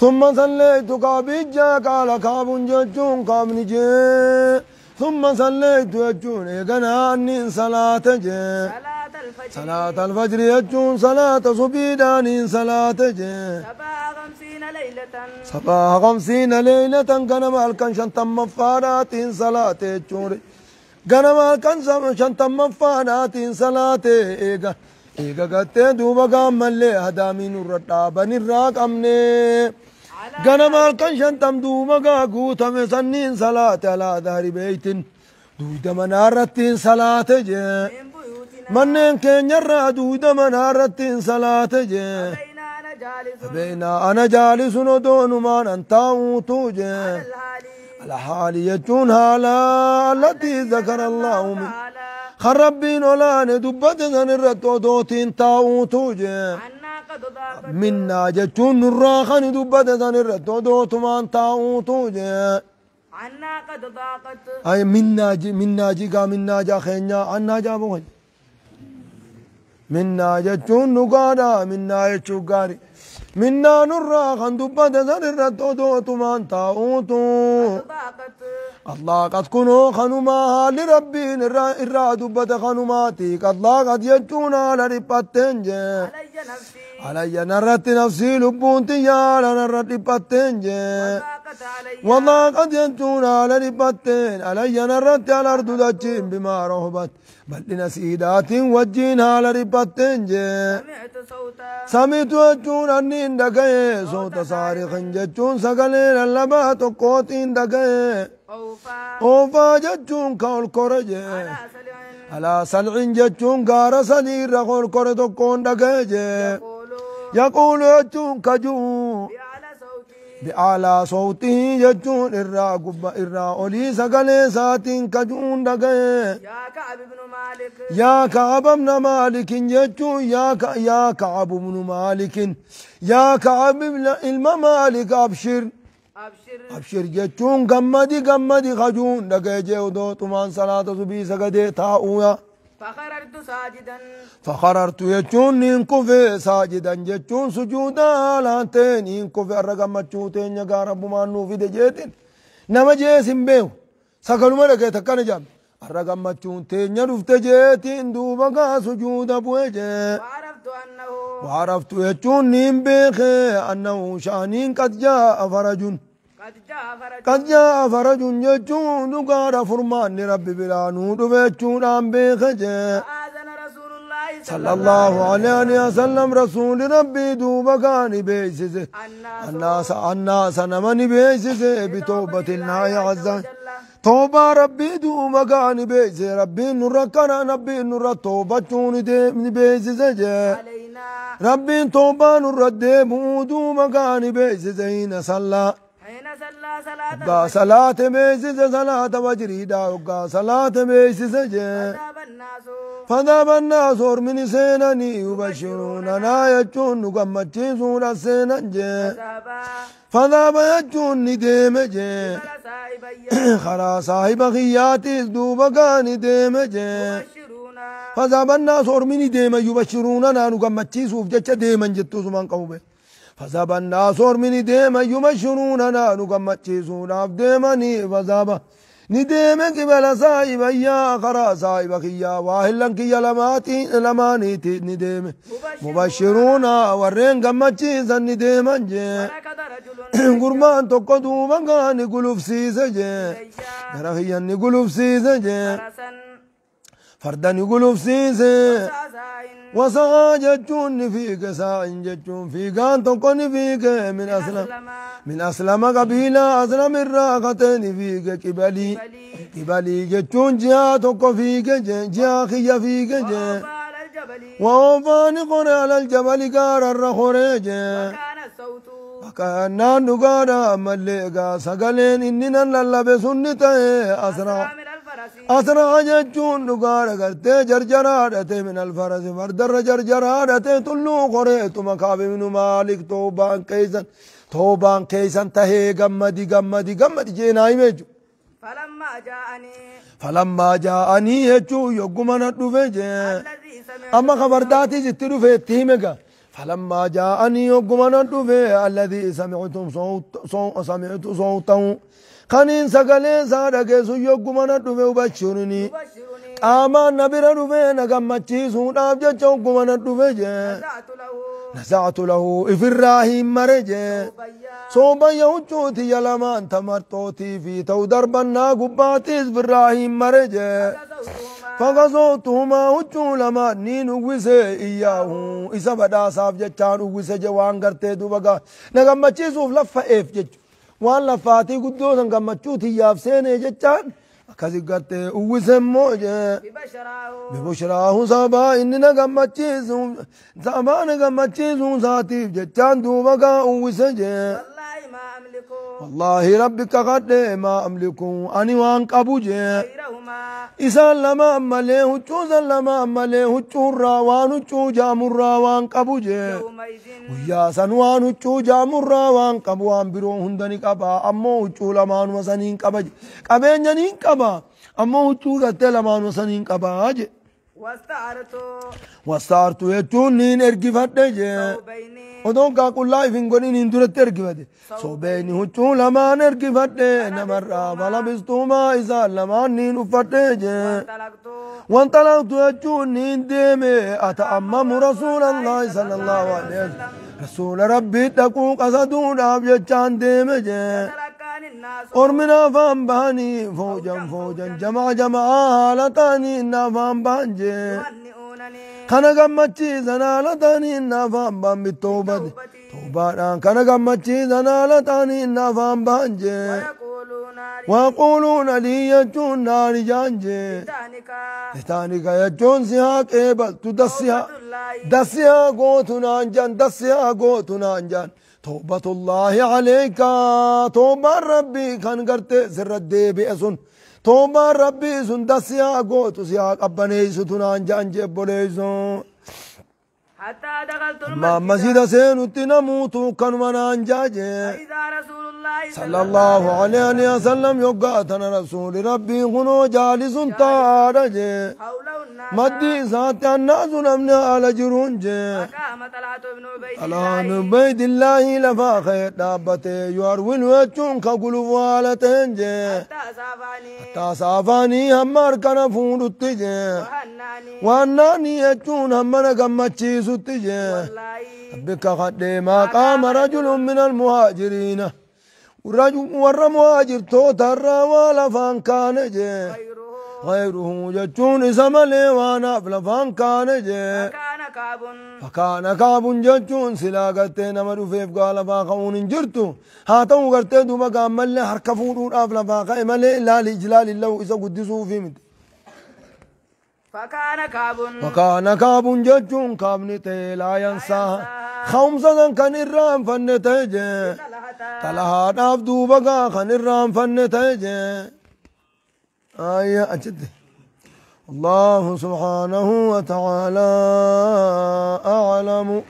ثم صليت كابيجا قال كاب ججون كاب نجي ثم صليت يجون إيقنا عني صلاة جي صلاة الفجر يجون صلاة صبيداني صلاة جي صباح 50 ليلة قنم الكن شنتم مفارات صلاة يجون قنم الكن شنتم مفارات صلاة إيقا إيقا قد دوبا قام اللي هدامين الرطابن الراق أمني قنم الكن شنتم دوبا قوتا مسنين صلاة على ظهر بيت دودا منارتين صلاة جي منين كين يرى دودا منارتين صلاة جي بين أنا جالس ندون ما ننتاو توجي على حالي يجون هالا التي ذكر الله من خربين ولا ندبت ذن الرتو دوتين تاو توجي منا جتون نراخا ندبت ذن الرتو دوت ما تاو توجي عنا قد ضاقت أي منا جيكا منا جا خينيا عنا جا بوين منا جتون نقادا منا يجو قاري منا نرى خندبة ذر التودوت من تاوتو الله قد كنوا خنما لربي الرا دبة خنماتي قد لا قد يجونا لربتنج علي نرت نفسي لبونتي يا نرت لبتنج والله قد يجونا لربتن علي نرت على الأرض دجين بما رهبت بل لنسيدات وجينها لربتنج سمعت وجون أنين دقائي صوت صارخ ججون سقلين اللبات قوتين دقائي أوفا ججون كول كورجي على سلع ججون قار سلير رغول كورتو كون دقائي يقول ججون كجون بأعلى صوته ججون إرى قبا إرى أولي سقلي ساتين كجون دقائي يا كعب بن مالك ججون يا كعب بن مالك يا كعب الممالك أبشر ججون قمدي خجون دقائي جودو طمان صلاة سبي سقدي تاؤيا فخررت يجون نينكوف ساجدا جتون سجودا لانتين نينكوف الرقم مچوتين يا رب ما نوفي دجيتين نما جيسين بيو سكلوا مرقه تكن جام الرقم مچوتين يرفت جيتين دوبا سجودا بوجه وعرفت يجون نين بيخ انه شانين قد جاء فرج يجون نقار فرمان ربي بلا نود بيجون عم بيخجه صلى الله عليه وسلم رسول ربي دوبقاني بيسسه الناس نمني بيسسه بتوبة الله عز وجل توبة ربي دوبقاني بيسسه ربي نركنا نبي نر توبة جوني دي بيسسه ربي توبة نرد دوبقاني بيسسه هنا صلى صلاة بيسس صلاة وجريدا وقا صلاة بيسس فذهب الناس من سينني يبشروننا يجون نقمتشون السينن فذهب يجون نديم خرا صاحب خياتي دوبقاني ديم فذهب الناس من ديم يبشروننا نقمتشون جتش ديما جتو سمان قوبه فذهب الناس من ديما يمشروننا نقمتشون ديمني فذهب نديم قبل صاحب يا خرا صاحب خيا واهلا كيا لمانيتي نديم مبشرون ورين قمتشيزا نديما قرمان تقدو مغاني قلوب سيسجي رخيا نقلوب سيسجي فردا يقولوا سيسي وسعى جتون فيك سعى جتون فيك أنت كن فيك من أسلم قبيلة أسلم الراقتين فيك كبالي جتون جهات فيك جهة خيا فيك ووفاني قرى على الجبل قار الرخوريج وكان نقارا مليقا سقلين إننا للبسون نتاي أسرع جتون نقارا قرتي جرجرادتي من الفرس فردر جرجرادتي طلو قريت مكابي من مالك توبان كيسان تهي قمدي جيناي ميجو فلما جاءني يجو يقومنا الدفج أما خبرداتي جتلو في التيمك فلما جاءني يوم ندفه الذي سمعت صوته خنين سقلي سادك يوم ندفه وبشرني أما نبي ندفه نقمتشي سود أبجد يوم ندفه نزعت له إفراهيم مرجه صوبا يوجوتي يلمان تمرتوتي في تو دربنا قباتي إفراهيم مرجه فغزوتهما وجو لما نين ويسه إياه إسا بدا صاف جتان ويسه جوان غرتي دوبغا نغمچي سوف لفا إف جج وان لفاتي قدو نغمچو تياف سيني جتان أكاسي غرتي ويسه موجه ببشراه صابا إني نغمچي سوف صابا نغمچي سوف ساتيف جتان دوبغا ويسه جه والله ربك قد ما أملكه أني وانك أبو جه إسان لما أمله وچوزا لما أمله وچورا وانوچو جامورا وانك أبو جه ويا سنوان وچو جامورا وانك أبو أمبرو هندني كبا أمو وچو لمان وسنين كبا كبين جنين كبا أمو وچو غتة لمان وسنين كبا جه واستعرتو يچون نين ارقفت جه ودون كاكل لايف انقوني نندرت ارقفت صوبيني هچون لمان ارقفت نمرا فلبستوما إذا لمان نين افت جه وانطلقت يچون نين ديمي أتأمم رسول الله صلى الله عليه وسلم رسول ربي تقو قصدون أبجتشان ديمي جه أرمنا فان باني فوجا جمع حالتاني إنا فان بانجي خنا قمتشي زنالتاني إنا فان بان بالتوبة توبة خنا قمتشي زنالتاني إنا فان بانجي ويقولون لي يجون نار جانجي لتانك يجون سياك إيبل دسيها قوتنا انجان دسيها قوتنا انجان توبة الله عليك توبة ربي كان قرت سر الديبي أسن توبة ربي سن دسيها قوت سياك أبني ستنا انجان جبوليزون حتى دخلت مسجد سينوتي نموت كان من انجاجي صلى الله عليه وسلم يقاتنا رسول ربي هنو جالس تارجي مدي ذات الناس نمني على جرونجي الآن بيد الله لفا خير دابته يوروين وچون كقلوب والتنجي حتى صافاني همار كان فورتجي واناني يچون همنا قمتشي ستجي بك قد ما قام رجل من المهاجرين ورّ مهاجر توتر ولفان كان جي غيره جتون سملي وانا فلفان كان جي فكان كعب جتون سلاقتين نمر فيف قال فاقون جرتو هاتو قرتي دوبا قامل لي حركفون افلفا قائملي لا لإجلال الله إذا قدسوا في مد فكان كعب جتون كابنتي لا ينساها خمسة كان الرام فنتيجي تلها نافدو بقى خن الرام فنتيجي أجد الله سبحانه وتعالى أعلم.